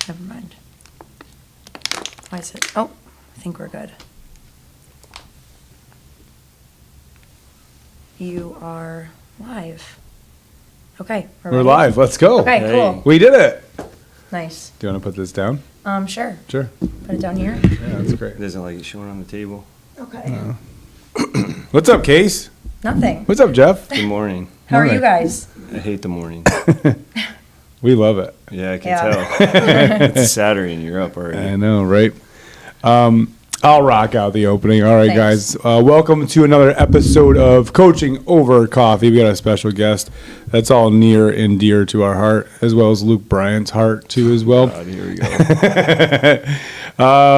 Never mind. Why is it? Oh, I think we're good. You are live. Okay, We're ready? live. Let's go. Okay, Hey. cool. We did it. Nice. Do you want to put this down? Sure. Sure. Put it down here. Yeah, that's great. It doesn't like it showing on the table. Okay. What's up, Case? Nothing. What's up, Jeff? Good morning. How are you Morning. guys? I hate the morning. We love it. Yeah, I can Yeah. tell. It's Saturday and you're up already. I know, right? I'll rock out the opening. All right, Thanks. guys. Welcome to another episode of Coaching Over Coffee. We got a special guest that's all near and dear to our heart, as well as Luke Bryant's heart, too, as well. God, here we go.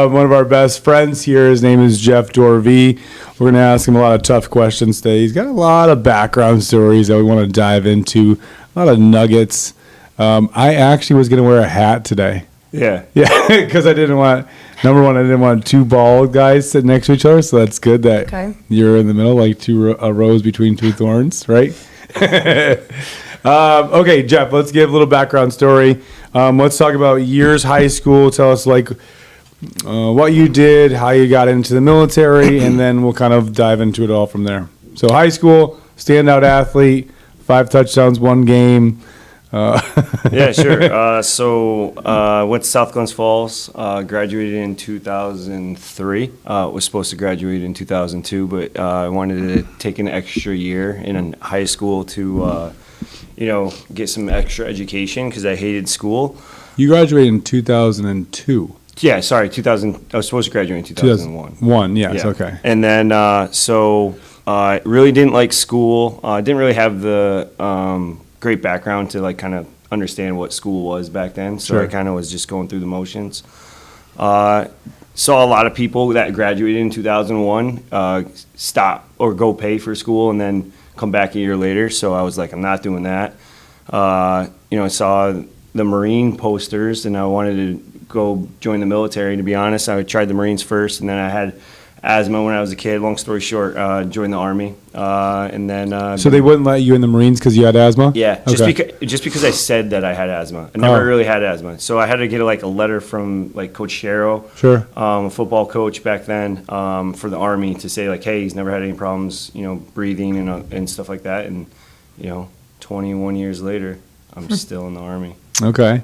One of our best friends here, his name is Jeff Dorvee. We're going to ask him a lot of tough questions today. He's got a lot of background stories that we want to dive into, a lot of nuggets. I actually was going to wear a hat today. Yeah. Yeah, because I didn't want, number one, I didn't want two bald guys sitting next to each other, so that's good that Okay. you're in the middle, like a rose between two thorns, right? Okay, Jeff, let's give a little background story. Let's talk about years high school. Tell us, like, what you did, how you got into the military, and then we'll kind of dive into it all from there. So high school, standout athlete, 5 touchdowns, 1 game. Yeah, sure. So went to South Glens Falls, graduated in 2003. Was supposed to graduate in 2002, but I wanted to take an extra year in high school to, get some extra education because I hated school. You graduated in 2002. Yeah, sorry, 2000. I was supposed to graduate in 2001. 2001, yes, Yeah. okay. And then, I really didn't like school. Didn't really have the great background to like kind of understand what school was back then. So Sure. I kind of was just going through the motions. Saw a lot of people that graduated in 2001 stop or go pay for school and then come back a year later. So I was like, I'm not doing that. I saw the Marine posters and I wanted to go join the military. To be honest, I tried the Marines first, and then I had asthma when I was a kid. Long story short, joined the Army, and then. So they wouldn't let you in the Marines because you had asthma? Yeah, Okay. just because I said that I had asthma. I never Oh. really had asthma, so I had to get like a letter from like Coach Sharrow, Sure. a football coach back then, for the Army to say like, hey, he's never had any problems, breathing and stuff like that. And 21 years later, I'm still in the Army. Okay.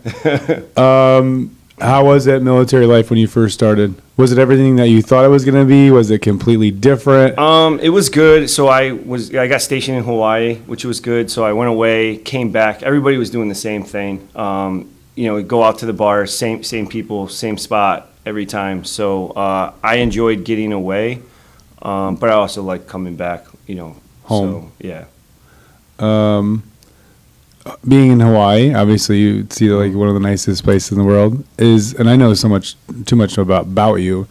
How was that military life when you first started? Was it everything that you thought it was going to be? Was it completely different? It was good. So I got stationed in Hawaii, which was good. So I went away, came back. Everybody was doing the same thing. Go out to the bar, same people, same spot every time. So I enjoyed getting away, but I also like coming back. Home. So, yeah. Being in Hawaii, obviously you see like one of the nicest places in the world is, and I know too much about you.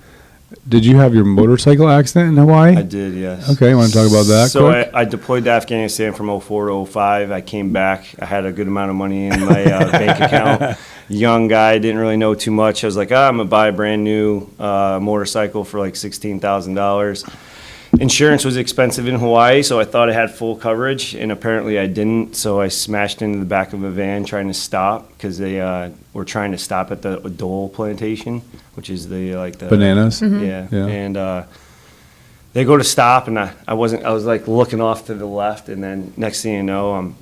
Did you have your motorcycle accident in Hawaii? I did, yes. Okay, you want to talk about that So quick? I deployed to Afghanistan from 04 to 05. I came back. I had a good amount of money in my bank account. Young guy, didn't really know too much. I was like, I'm going to buy a brand new motorcycle for like $16,000. Insurance was expensive in Hawaii, so I thought I had full coverage, and apparently I didn't. So I smashed into the back of a van trying to stop because they were trying to stop at the Dole plantation, which is the Bananas? Yeah. Yeah. And they go to stop, and I was like looking off to the left, and then next thing you know, I'm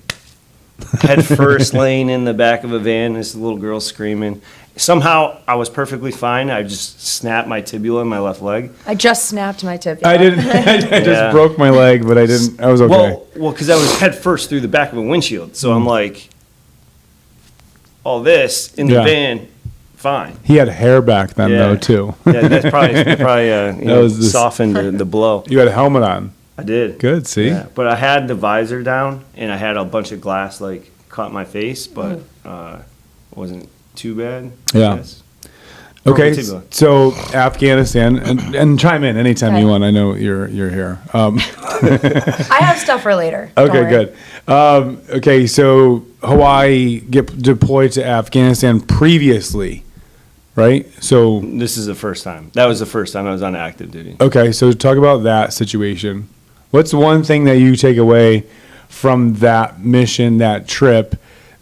head first laying in the back of a van. This little girl screaming. Somehow I was perfectly fine. I just snapped my tibia in my left leg. I just snapped my tibia. I didn't. I just Yeah. broke my leg, but I didn't. I was okay. Well, because I was head first through the back of a windshield. So I'm like, all this in the Yeah. van, fine. He had hair back then, though, too. Yeah, that's probably was this- softened the blow. You had a helmet on. I did. Good. See. Yeah, but I had the visor down, and I had a bunch of glass like caught my face, but wasn't too bad. I Yeah. guess. Okay, Broken tibia. so Afghanistan, and chime in anytime you Okay. want. I know you're here. I have stuff for later. Don't Okay, worry. good. Okay, so Hawaii get deployed to Afghanistan previously, right? So This is the first time. That was the first time I was on active duty. okay, so talk about that situation. What's one thing that you take away from that mission, that trip,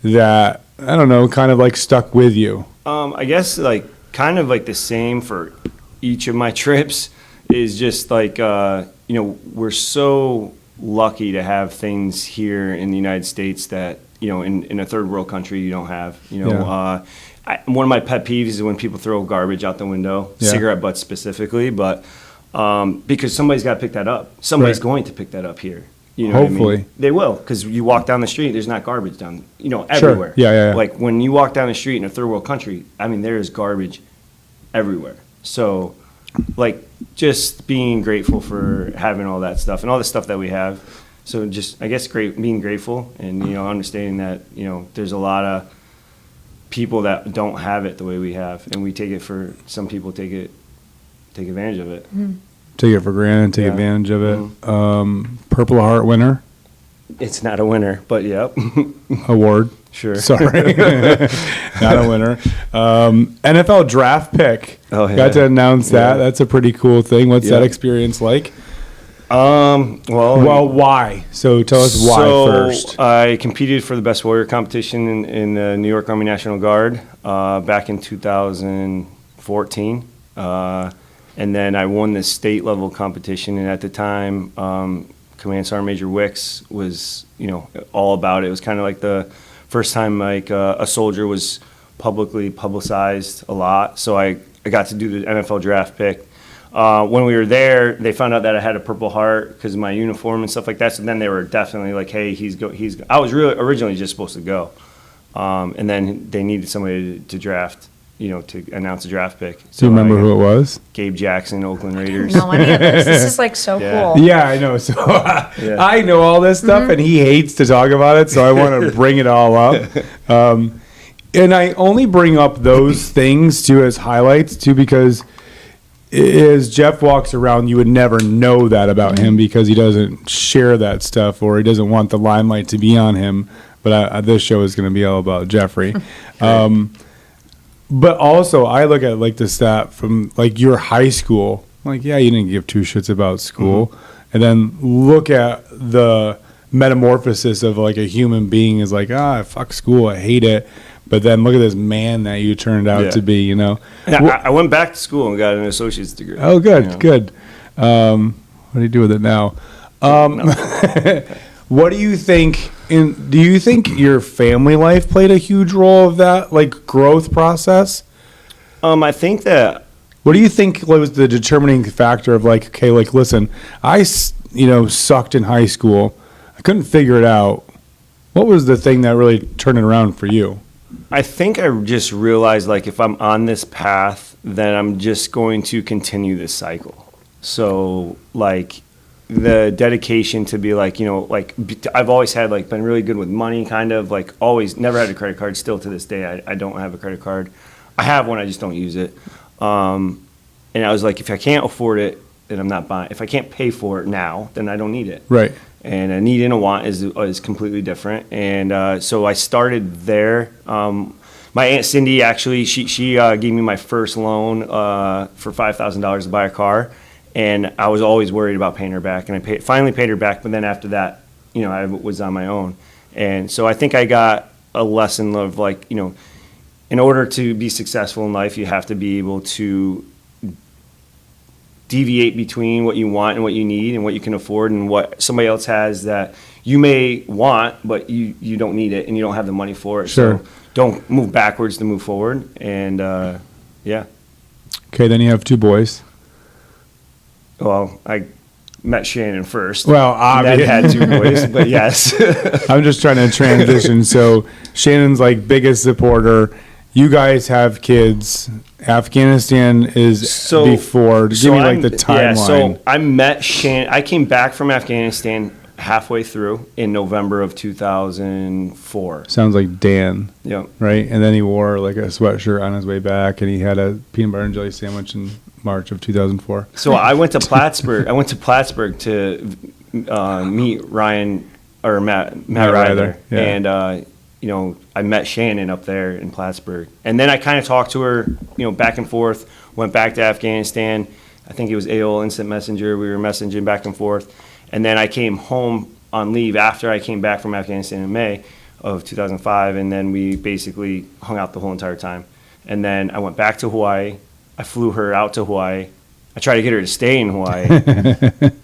that I don't know, kind of like stuck with you? I guess like kind of like the same for each of my trips is just like, we're so lucky to have things here in the United States that, in a third world country you don't have, Yeah. one of my pet peeves is when people throw garbage out the window, Yeah. cigarette butts specifically, but because somebody's got to pick that up. Somebody's Right. going to pick that up here. You know what I mean? Hopefully. They will, because you walk down the street, there's not garbage down, everywhere. Yeah. Like when you walk down the street in a third world country, I mean, there is garbage everywhere. So, like, just being grateful for having all that stuff and all the stuff that we have. So just, I guess, being grateful and, understanding that, there's a lot of people that don't have it the way we have. And we take it for, some people take advantage of it. Take it for granted, take Yeah. advantage of it. Purple Heart winner It's not a winner, but yep. award. Sure. Sorry, not a winner. NFL draft pick. Oh, yeah. Got to announce that. Yeah. That's a pretty cool thing. What's that Yeah. experience like? Well, Why? So tell us why first. I competed for the Best Warrior competition in the New York Army National Guard back in 2014. And then I won the state level competition. And at the time, Command Sergeant Major Wicks was, all about it. It was kind of like the first time like a soldier was publicly publicized a lot. So I got to do the NFL draft pick. When we were there, they found out that I had a Purple Heart because of my uniform and stuff like that. So then they were definitely like, "Hey, I was really originally just supposed to go, and then they needed somebody to draft, to announce a draft pick. Do So you remember I- who it was? Gabe Jackson, Oakland Raiders. No, any of this. This is like so Yeah. cool. Yeah, I know. So I know all this stuff, and he hates to talk about it. So I want to bring it all up. And I only bring up those things too as highlights too because as Jeff walks around, you would never know that about him because he doesn't share that stuff or he doesn't want the limelight to be on him. But this show is going to be all about Jeffrey. But also, I look at like the stat from like your high school. Like, yeah, you didn't give two shits about school, and then look at the metamorphosis of like a human being is like, fuck school, I hate it. But then look at this man that you turned out Yeah. to be. And I went back to school and got an associate's degree. Oh, good, You know? good. What do you do with it now? What do you think? Do you think your family life played a huge role of that, like growth process? I think that What do you think was the determining factor of like, okay, like listen, I sucked in high school, I couldn't figure it out. What was the thing that really turned it around for you? I think I just realized like if I'm on this path, then I'm just going to continue this cycle. So like the dedication to be like, I've always had like been really good with money, kind of like always never had a credit card. Still to this day, I don't have a credit card. I have one, I just don't use it. And I was like, if I can't afford it, then I'm not buying. If I can't pay for it now, then I don't need it. Right. And a need and a want is completely different. And so I started there. My Aunt Cindy, actually, she gave me my first loan for $5,000 to buy a car. And I was always worried about paying her back. And I finally paid her back. But then after that, I was on my own. And so I think I got a lesson of like, in order to be successful in life, you have to be able to deviate between what you want and what you need and what you can afford and what somebody else has that you may want, but you don't need it and you don't have the money for it. Sure. So don't move backwards to move forward. And yeah. Okay, then you have two boys. Well, I met Shannon first. Well, Then obviously. had two boys, but yes. I'm just trying to transition. So Shannon's like biggest supporter. You guys have kids. Afghanistan is before. Give me like the timeline. Yeah, so I met Shannon. I came back from Afghanistan halfway through in November of 2004. Sounds like Dan, Yep. right? And then he wore like a sweatshirt on his way back, and he had a peanut butter and jelly sandwich in March of 2004. So I went to Plattsburgh. To meet Ryan or Matt Ryther. Yeah. And I met Shannon up there in Plattsburgh. And then I kind of talked to her, back and forth, went back to Afghanistan. I think it was AOL Instant Messenger. We were messaging back and forth. And then I came home on leave after I came back from Afghanistan in May. of 2005, and then we basically hung out the whole entire time. And then I went back to Hawaii. I flew her out to Hawaii. I tried to get her to stay in Hawaii.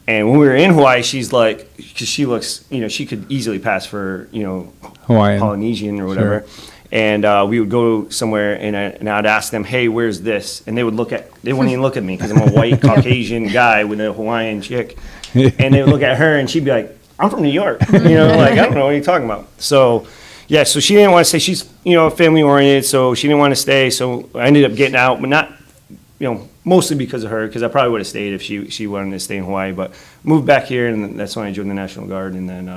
And when we were in Hawaii, she's like, because she looks, she could easily pass for, Hawaiian. Polynesian or whatever. Sure. And we would go somewhere, and I'd ask them, "Hey, where's this?" And they wouldn't even look at me because I'm a white Caucasian guy with a Hawaiian chick. And they would look at her, and she'd be like, "I'm from New York." Like, I don't know what you're talking about. So, yeah, so she didn't want to stay. She's, family oriented, so she didn't want to stay. So I ended up getting out, but not, mostly because of her, because I probably would have stayed if she wanted to stay in Hawaii. But moved back here, and that's when I joined the National Guard. And then,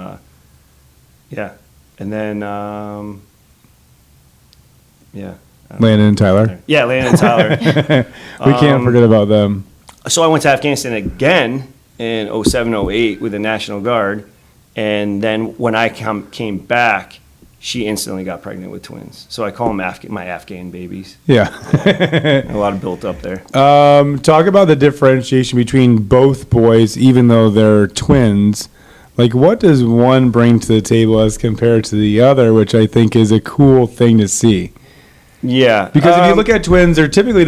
Landon and Tyler. Yeah, Landon and Tyler. We can't forget about them. So I went to Afghanistan again in 07, 08 with the National Guard. And then when I came back, she instantly got pregnant with twins. So I call them my Afghan babies. Yeah. A lot of built up there. Talk about the differentiation between both boys, even though they're twins. Like, what does one bring to the table as compared to the other, which I think is a cool thing to see? Yeah. Because if you look at twins, they're typically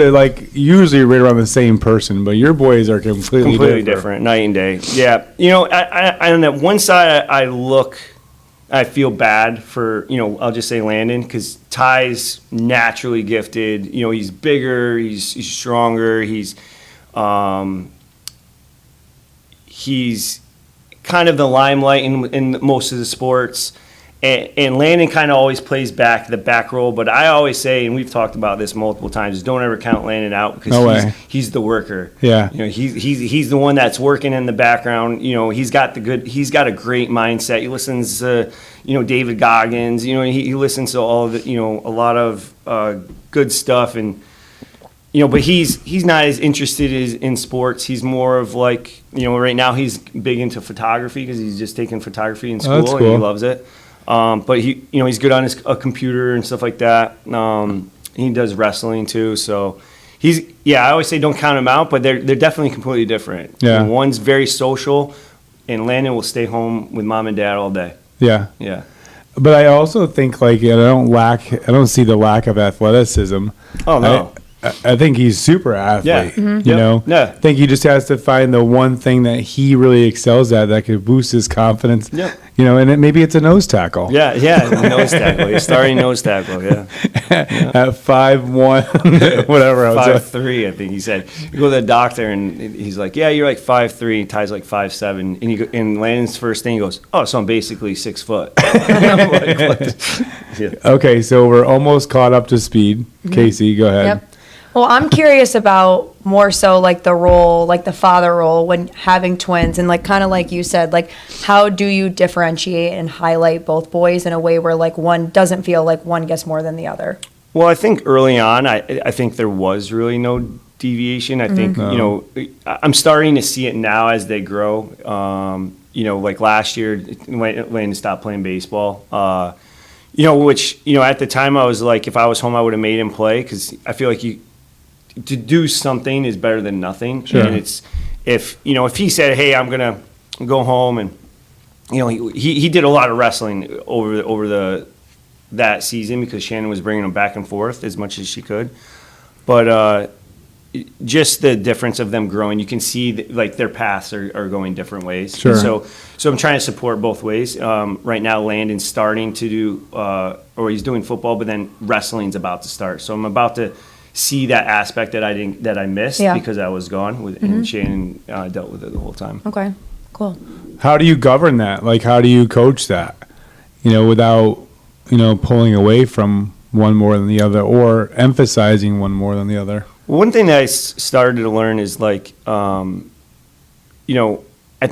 usually right around the same person, but your boys are completely different, night and day. Yeah. I on that one side, I feel bad for, I'll just say Landon, because Ty's naturally gifted. He's bigger, he's stronger, he's kind of the limelight in most of the sports. And Landon kind of always plays the back role, but I always say, and we've talked about this multiple times, don't ever count Landon out because he's the worker. Yeah, he's the one that's working in the background. He's got a great mindset. He listens to David Goggins. He listens to all of the a lot of good stuff, and but he's not as interested in sports. He's more of like right now he's big into photography because he's just taking photography in school. That's cool. And he loves it. But he's good on a computer and stuff like that. He does wrestling too, so I always say don't count him out, but they're definitely completely different. Yeah. One's very social, and Landon will stay home with mom and dad all day. Yeah. Yeah. But I also think I don't see the lack of athleticism. Oh no. I think he's super athlete. Yeah. Mm-hmm. Yeah. I think he just has to find the one thing that he really excels at that could boost his confidence. Yeah. And maybe it's a nose tackle. Yeah, nose tackle. He's starting nose tackle, yeah. At 5'1", whatever. 5'3", I think he said. You go to the doctor and he's like, "Yeah, you're like 5'3", Ty's like 5'7", and Landon's first thing he goes, "Oh, so I'm basically 6 foot." I'm like, what? Yeah. Okay, so we're almost caught up to speed. Mm-hmm. Casey, go ahead. Yep. Well, I'm curious about more so the role, the father role when having twins, and kind of like you said, how do you differentiate and highlight both boys in a way where one doesn't feel like one gets more than the other? Well, I think early on, I think there was really no deviation. I think, I'm starting to see it now as they grow. Last year, Landon stopped playing baseball. Which, at the time I was like, if I was home, I would have made him play because I feel like to do something is better than nothing. Sure. And it's, if he said, "Hey, I'm going to go home," and, he did a lot of wrestling over that season because Shannon was bringing him back and forth as much as she could. But just the difference of them growing, you can see their paths are going different ways. Sure. So I'm trying to support both ways. Right now, Landon's starting to do, or he's doing football, but then wrestling's about to start. So I'm about to see that aspect that I missed because I was gone and Shannon dealt with it the whole time. Okay, cool. How do you govern that? How do you coach that? Without pulling away from one more than the other or emphasizing one more than the other. One thing that I started to learn is at the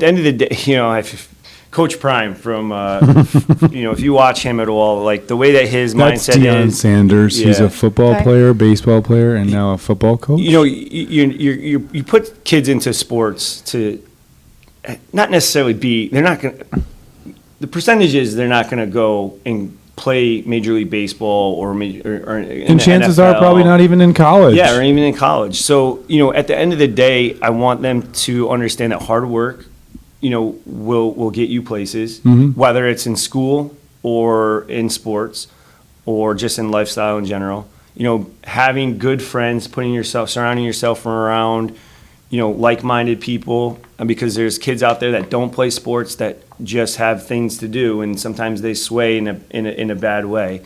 end of the day, Coach Prime from, if you watch him at all, the way that his mindset Deion is. Sanders. Yeah. He's a football player, baseball player, and now a football coach. You put kids into sports to not necessarily they're not going to, the percentages, they're not going to go and play Major League Baseball or and chances NFL. are probably not even in college. Yeah, or even in college. So, at the end of the day, I want them to understand that hard work, will get you places, whether it's in school, or in sports or just in lifestyle in general. You know, having good friends, surrounding yourself around, you know, like-minded people, and because there's kids out there that don't play sports that just have things to do, and sometimes they sway in a bad way.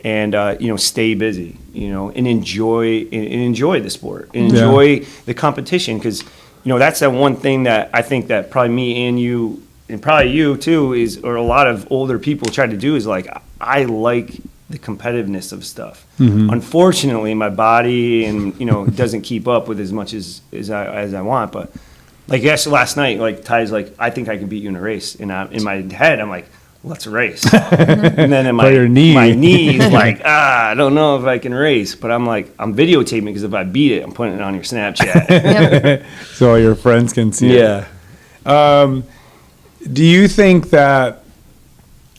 And you know, stay busy, you know, and enjoy the sport, and enjoy the competition, because you know that's that one thing that I think that probably me and you, and probably you too, or a lot of older people try to do, is like, I like the competitiveness of stuff. Unfortunately, my body and you know doesn't keep up with as much as I want. But like last night, like Ty's like, I think I can beat you in a race, and in my head I'm like, let's race. And then in my knee is like, I don't know if I can race, but I'm like, I'm videotaping, because if I beat it, I'm putting it on your Snapchat. So all your friends can see it. Yeah. Do you think that,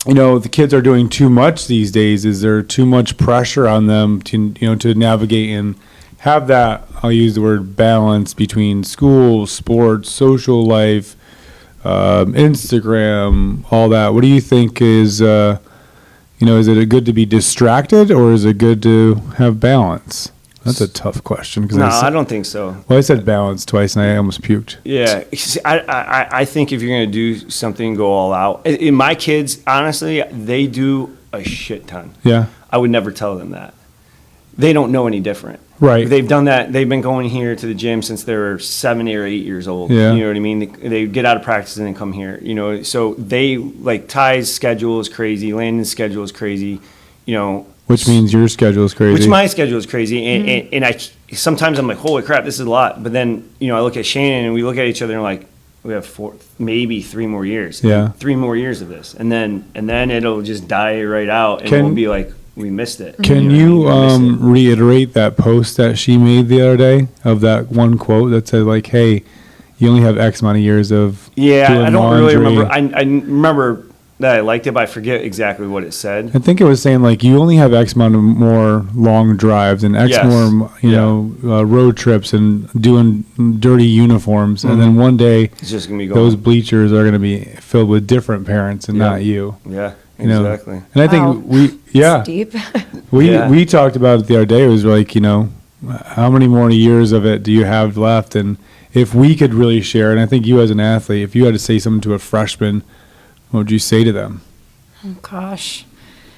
you know, the kids are doing too much these days? Is there too much pressure on them to, you know, to navigate and have that, I'll use the word, balance between school, sports, social life, Instagram, all that? What do you think is, you know, is it good to be distracted, or is it good to have balance? That's a tough question. No, I don't think so. Well, I said balance twice and I almost puked. Yeah. See, I think if you're going to do something, go all out. In my kids, honestly, they do a shit ton. Yeah. I would never tell them that. They don't know any different. Right. They've done that. They've been going here to the gym since they were 7 or 8 years old. Yeah. You know what I mean? They get out of practice and then come here. You know, so they, like, Ty's schedule is crazy. Landon's schedule is crazy. You know. Which means your schedule is crazy. Which my schedule is crazy. And I sometimes I'm like, holy crap, this is a lot. But then, you know, I look at Shannon and we look at each other and like, we have maybe 3 more years. Yeah. 3 more years of this. And then it'll just die right out, and we'll be like, we missed it. Can you reiterate that post that she made the other day of that one quote that said, like, hey, you only have X amount of years of doing I don't really laundry. remember. I remember that I liked it, but I forget exactly what it said. I think it was saying, like, you only have X amount of more long drives and X more, you know, road trips and doing dirty uniforms. And then one day, It's just going to be gone. those bleachers are going to be filled with different parents and not you. Yeah, You know? exactly. And I Wow. think It's deep. we talked about it the other day. It was like, you know, how many more years of it do you have left? And if we could really share, and I think you as an athlete, if you had to say something to a freshman, what would you say to them? Oh, gosh.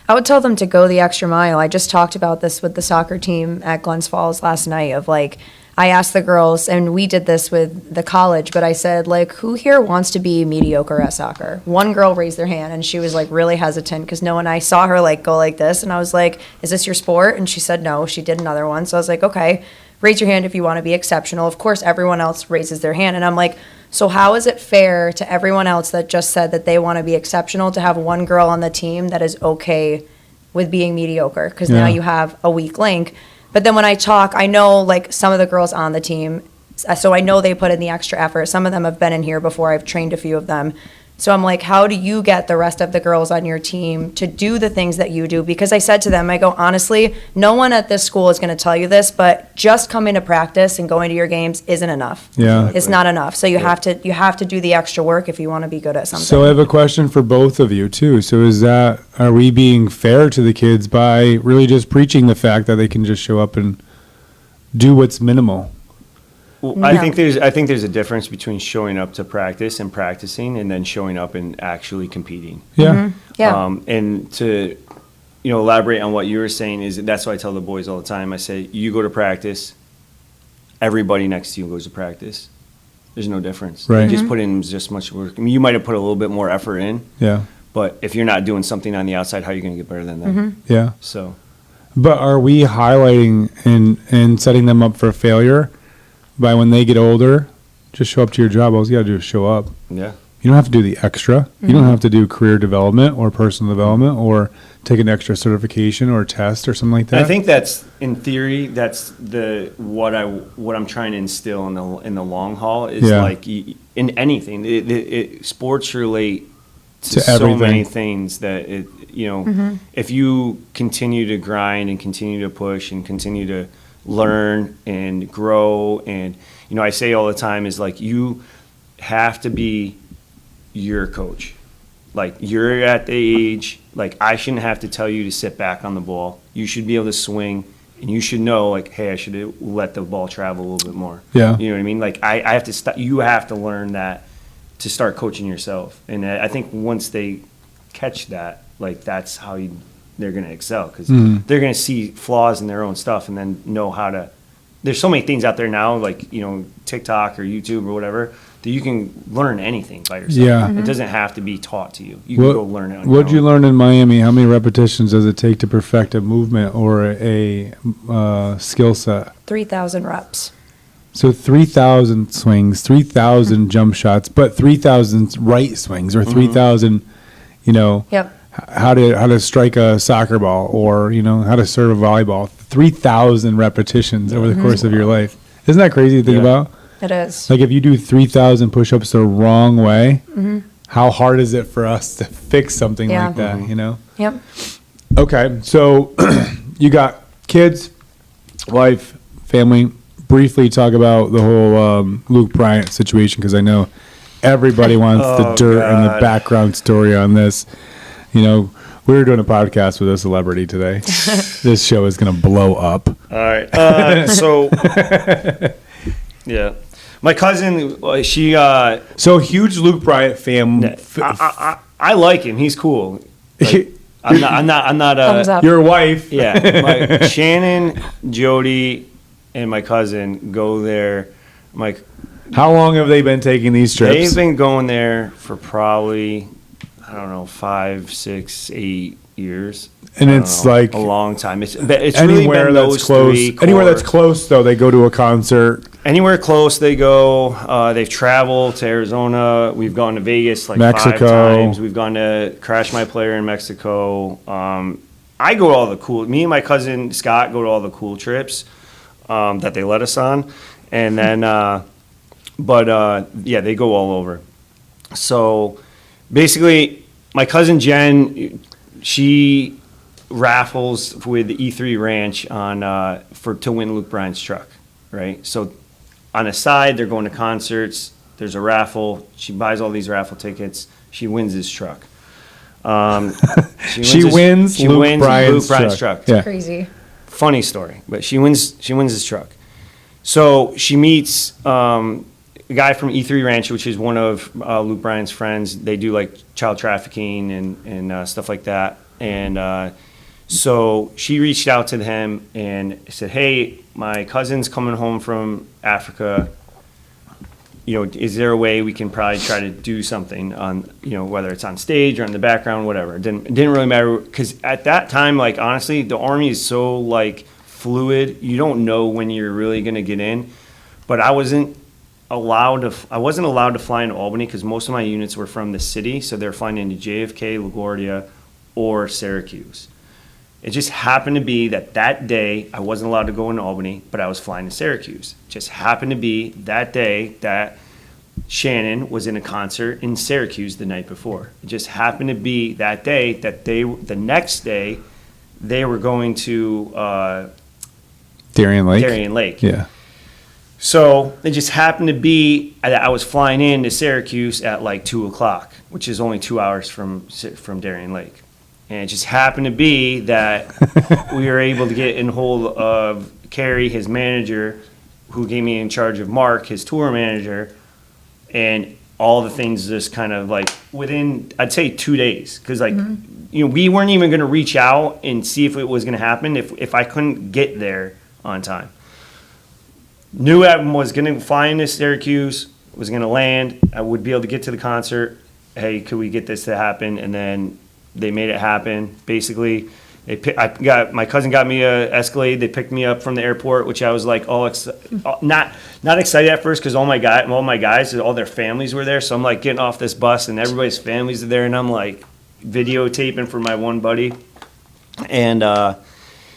I would tell them to go the extra mile. I just talked about this with the soccer team at Glens Falls last night of like, I asked the girls, and we did this with the college, but I said, like, who here wants to be mediocre at soccer? One girl raised their hand, and she was, like, really hesitant because I saw her, like, go like this, and I was like, is this your sport? And she said no. She did another one. So I was like, okay, raise your hand if you want to be exceptional. Of course, everyone else raises their hand. And I'm like, so how is it fair to everyone else that just said that they want to be exceptional to have one girl on the team that is okay with being mediocre? Because now you have a weak link. But then when I talk, I know, like, some of the girls on the team, so I know they put in the extra effort. Some of them have been in here before. I've trained a few of them. So I'm like, how do you get the rest of the girls on your team to do the things that you do? Because I said to them, I go, honestly, no one at this school is going to tell you this, but just coming to practice and going to your games isn't enough. Yeah. It's not enough. So you have to do the extra work if you want to be good at something. So I have a question for both of you too. So are we being fair to the kids by really just preaching the fact that they can just show up and do what's minimal? Well, I think there's a difference between showing up to practice and practicing, and then showing up and actually competing. Yeah. Yeah. And to, you know, elaborate on what you were saying, is that's what I tell the boys all the time. I say, you go to practice, everybody next to you goes to practice. There's no difference. Right. You just put in just much work. I mean, you might have put a little bit more effort in, Yeah. but if you're not doing something on the outside, how are you going to get better than them? Yeah. So, But are we highlighting and setting them up for failure by when they get older, just show up to your job? All you got to do is show up. yeah. You don't have to do the extra. You don't have to do career development or personal development or take an extra certification or test or something like that. I think that's, in theory, that's what I'm trying to instill in the long haul is like in anything. Sports relate to so everything. many things that if you continue to grind and continue to push and continue to learn and grow, and I say all the time is like, you have to be your coach. Like, you're at the age, like, I shouldn't have to tell you to sit back on the ball. You should be able to swing, and you should know, like, hey, I should let the ball travel a little bit more. Yeah. You know what I mean? Like, I have to you have to learn that to start coaching yourself. And I think once they catch that, like, that's how they're going to excel, because they're going to see flaws in their own stuff and then know how to. There's so many things out there now, like, you know, TikTok or YouTube or whatever, that you can learn anything by yourself. Yeah. It doesn't have to be taught to you. You can go learn it on your What'd you own. learn in Miami? How many repetitions does it take to perfect a movement or a skill set? 3,000 reps. So 3,000 swings, 3,000 jump shots, but 3,000 right swings or 3,000, you know, Yep. how to strike a soccer ball or, you know, how to serve a volleyball. 3,000 repetitions over the course of your life. Isn't that crazy to think about? It is. Like, if you do 3,000 push-ups the wrong way, how hard is it for us to fix something Yeah. like that, you know? Yep. Okay, so you got kids, wife, family. Briefly talk about the whole Luke Bryant situation, because I know everybody wants the dirt and the God. background story on this. You know, we were doing a podcast with a celebrity today. This show is going to blow up. All right. So, yeah. My cousin, she, So, huge Luke Bryant fan. I like him. He's cool. Like, I'm not Thumbs up. Your wife. Yeah. Shannon, Jody, and my cousin go there. Like, How long have they been taking these trips? they've been going there for probably, I don't know, 5, 6, 8 years. And I don't it's know, like a long time. It's really anywhere been that's those close. three Anywhere that's cores. close, though, they go to a concert. Anywhere close they go. They've traveled to Arizona. We've gone to Vegas like Mexico. 5 times. We've gone to Crash My Player in Mexico. I go to all the cool. Me and my cousin Scott go to all the cool trips that they let us on, and then, yeah, they go all over. So basically, my cousin Jen, she raffles with the E3 Ranch on to win Luke Bryant's truck, right? So on the side, they're going to concerts. There's a raffle. She buys all these raffle tickets. She wins his truck. She wins Luke Bryant's truck. Yeah. Crazy. Funny story, but she wins his truck. So she meets a guy from E3 Ranch, which is one of Luke Bryant's friends. They do like child trafficking and stuff like that. And so she reached out to him and said, "Hey, my cousin's coming home from Africa. You know, is there a way we can probably try to do something on, you know, whether it's on stage or in the background, whatever." It didn't really matter, because at that time, like, honestly, the Army is so like fluid. You don't know when you're really going to get in. But I wasn't allowed to fly into Albany, because most of my units were from the city, so they're flying into JFK, LaGuardia, or Syracuse. It just happened to be that day I wasn't allowed to go into Albany, but I was flying to Syracuse. It just happened to be that day that Shannon was in a concert in Syracuse the night before. It just happened to be that day that the next day, they were going to Darien Lake. Darien Lake. Yeah. So it just happened to be that I was flying into Syracuse at like 2:00, which is only 2 hours from Darien Lake. And it just happened to be that we were able to get in hold of Kerry, his manager, who gave me in charge of Mark, his tour manager, and all the things just kind of like within, I'd say 2 days. Because like, you know, we weren't even going to reach out and see if it was going to happen if I couldn't get there on time. Knew I was going to fly into Syracuse, was going to land, I would be able to get to the concert. Hey, could we get this to happen? And then they made it happen. Basically, my cousin got me a Escalade. They picked me up from the airport, which I was like not excited at first, because all my guys, all their families were there. So I'm like getting off this bus and everybody's families are there, and I'm like videotaping for my one buddy, and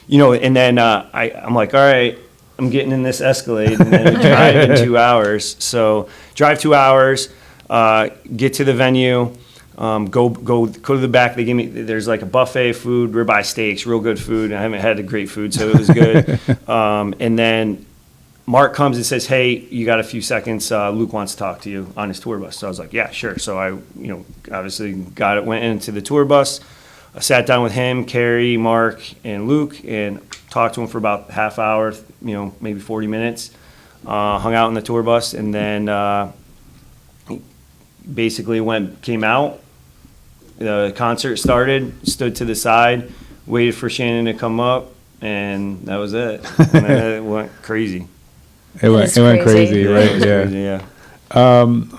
you know, and then I'm like, all right, I'm getting in this Escalade, and then we drive in 2 hours. So drive 2 hours, get to the venue. Go to the back. They give me, there's like a buffet food, ribeye steaks, real good food. I haven't had a great food, so it was good. And then Mark comes and says, "Hey, you got a few seconds? Luke wants to talk to you on his tour bus." So I was like, "Yeah, sure." So I, obviously went into the tour bus. I sat down with him, Carrie, Mark, and Luke, and talked to him for about half hour, maybe 40 minutes. Hung out in the tour bus, and then basically came out. The concert started, stood to the side, waited for Shannon to come up, and that was it. And then it went crazy. It went crazy, right? It was Yeah. crazy, yeah.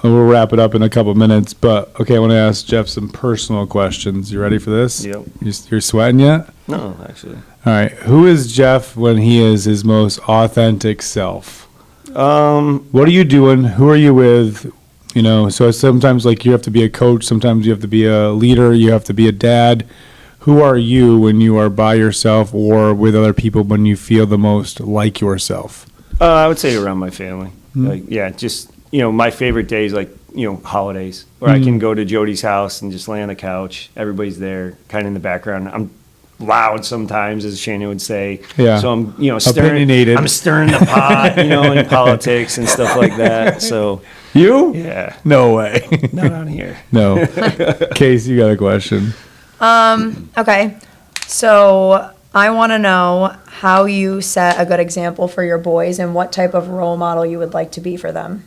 We'll wrap it up in a couple minutes, but okay, I want to ask Jeff some personal questions. You ready for this? Yep. You're sweating yet? No, actually. All right. Who is Jeff when he is his most authentic self? What are you doing? Who are you with? So sometimes like you have to be a coach, sometimes you have to be a leader, you have to be a dad. Who are you when you are by yourself or with other people when you feel the most like yourself? I would say around my family. Like, yeah, just, my favorite days, like, holidays, where I can go to Jody's house and just lay on the couch. Everybody's there, kind of in the background. I'm loud sometimes, as Shannon would say. Yeah. So I'm, Opinionated. I'm stirring the pot, in politics and stuff like that. So, You? yeah, No way. not on here. No. Case, you got a question. Okay. So I want to know how you set a good example for your boys and what type of role model you would like to be for them.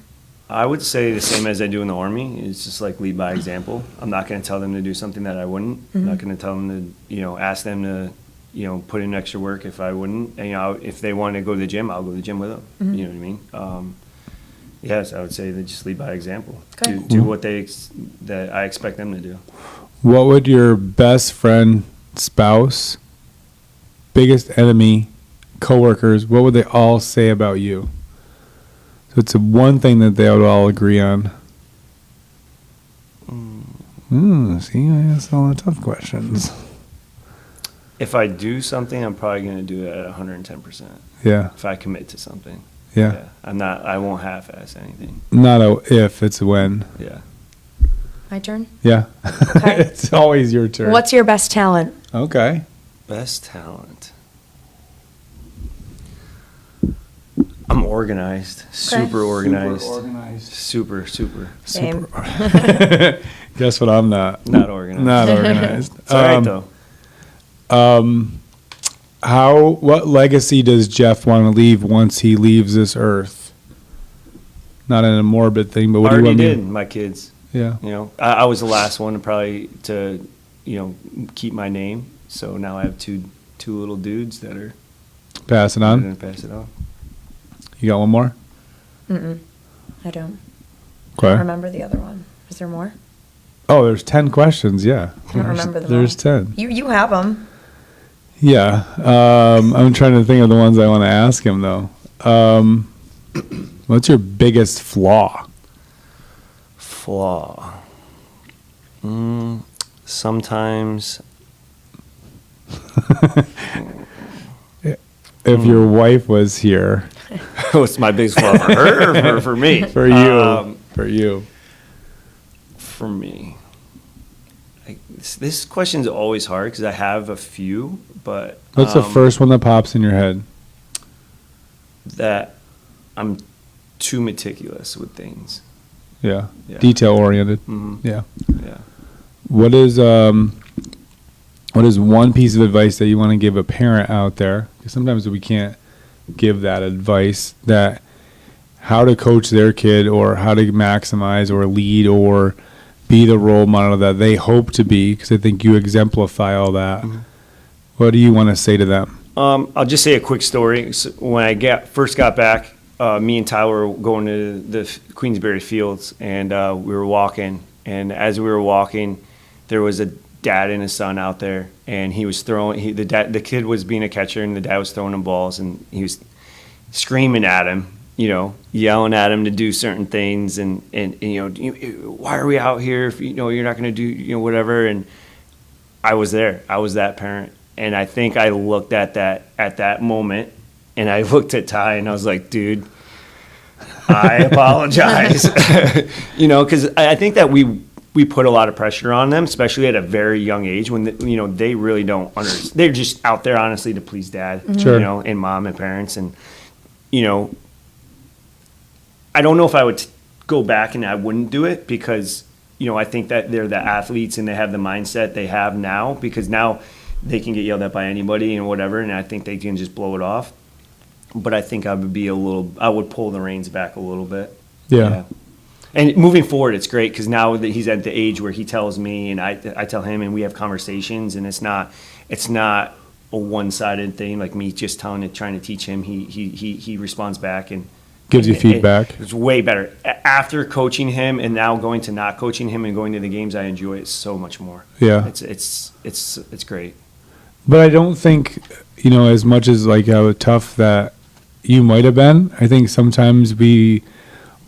I would say the same as I do in the Army. It's just like lead by example. I'm not going to tell them to do something that I wouldn't. I'm not going to tell them to, ask them to, put in extra work if I wouldn't. And, if they want to go to the gym, I'll go to the gym with them. You know what I mean? Yes, I would say they just lead by example. Okay. Do what that I expect them to do. What would your best friend, spouse, biggest enemy, coworkers, what would they all say about you? So it's one thing that they would all agree on. See, that's all the tough questions. If I do something, I'm probably going to do it at 110%. Yeah, If I commit to something. yeah. I won't half-ass anything. Not a if, it's a when. Yeah. My turn? Yeah. Okay. It's always your turn. What's your best talent? Okay. Best talent. I'm organized. Super organized. Super, super. Same. Guess what I'm not? Not organized. Not organized. It's all right, though. What legacy does Jeff want to leave once he leaves this earth? Not in a morbid thing, but what do you Already want did, my kids. Yeah. I was the last one to keep my name. So now I have two little dudes that are Pass it going on. to pass it on. You got one more? I don't Okay. remember the other one. Is there more? Oh, there's 10 questions. Yeah. I don't remember them There's all. 10. You have them. Yeah. I'm trying to think of the ones I want to ask him, though. What's your biggest flaw? Flaw. Sometimes. If your wife was here, What's my biggest flaw for her or for me? for you, for you. For me. This question's always hard because I have a few, but What's the first one that pops in your head? that I'm too meticulous with things. Yeah. Yeah. Detail oriented. Mhm. Yeah. Yeah. What is one piece of advice that you want to give a parent out there? 'Cause sometimes we can't give that advice, that how to coach their kid or how to maximize or lead or be the role model that they hope to be, because I think you exemplify all that. What do you want to say to them? I'll just say a quick story. So when I first got back, me and Tyler were going to the Queensberry Fields, and we were walking. And as we were walking, there was a dad and his son out there, and he was throwing. The kid was being a catcher, and the dad was throwing him balls, and he was screaming at him, yelling at him to do certain things, and why are we out here if you're not going to do whatever. And I was there. I was that parent. And I think I looked at that moment, and I looked at Ty, and I was like, dude, I apologize. Because I think that we put a lot of pressure on them, especially at a very young age when, they really don't understand. They're just out there, honestly, to please dad, Sure. And mom and parents. And, I don't know if I would go back and I wouldn't do it because, I think that they're the athletes and they have the mindset they have now because now they can get yelled at by anybody and whatever, and I think they can just blow it off. But I think I would pull the reins back a little bit. Yeah. And moving forward, it's great because now that he's at the age where he tells me and I tell him and we have conversations, and it's not a one-sided thing like me just trying to teach him. He responds back and Gives you feedback. It's way better. After coaching him and now going to not coaching him and going to the games, I enjoy it so much more. Yeah. It's great. But I don't think, as much as like how tough that you might have been, I think sometimes we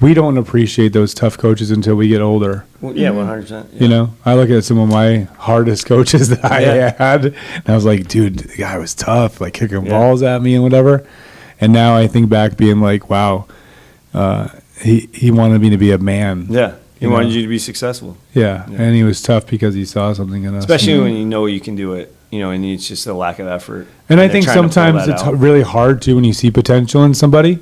don't appreciate those tough coaches until we get older. Well, yeah, 100%. Yeah. I look at some of my hardest coaches that I had, and I was like, dude, the guy was tough, like kicking balls at me and whatever. And now I think back being like, wow, he wanted me to be a man. Yeah, he wanted you to be successful. Yeah, and he was tough because he saw something in us. Especially when you can do it, and it's just a lack of effort. And I think sometimes it's really hard too when you see potential in somebody.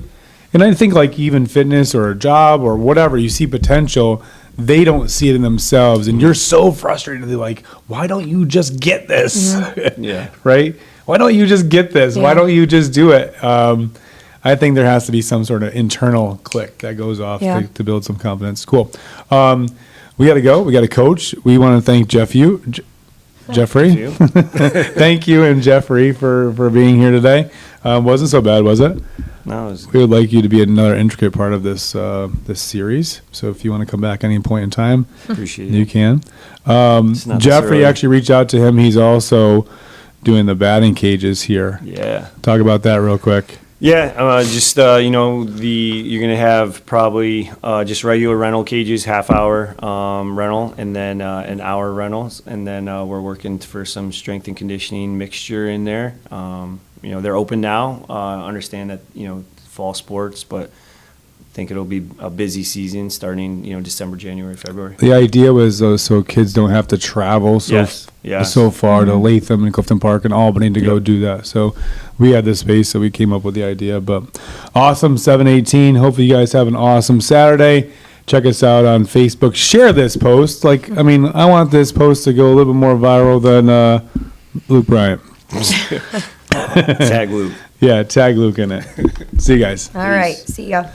And I think like even fitness or a job or whatever, you see potential, they don't see it in themselves. And you're so frustrated. They're like, why don't you just get this? Yeah. Right? Why don't you just get this? Yeah. Why don't you just do it? I think there has to be some sort of internal click that goes off to build some confidence. Cool. We got to go. We got to coach. We want to thank Jeffrey. Thank you and Jeffrey for being here today. Wasn't so bad, was it? No, it was We would like you to be another intricate part of this this series. So if you want to come back any point in time, appreciate you it. can. It's not Jeffrey necessarily- actually reached out to him. He's also doing the batting cages here. Yeah. Talk about that real quick. Yeah, you're gonna have probably just regular rental cages, half-hour rental, and then an hour rentals, and then we're working for some strength and conditioning mixture in there. They're open now. Understand that fall sports, but I think it'll be a busy season starting December, January, February. The idea was so kids don't have to travel so far to Latham and Clifton Park and Albany to go do that. So we had the space, so we came up with the idea. But awesome, 7/18. Hopefully you guys have an awesome Saturday. Check us out on Facebook. Share this post. I want this post to go a little bit more viral than Luke Bryant. Tag Luke. Yeah, tag Luke in it. See you guys. All right. See ya.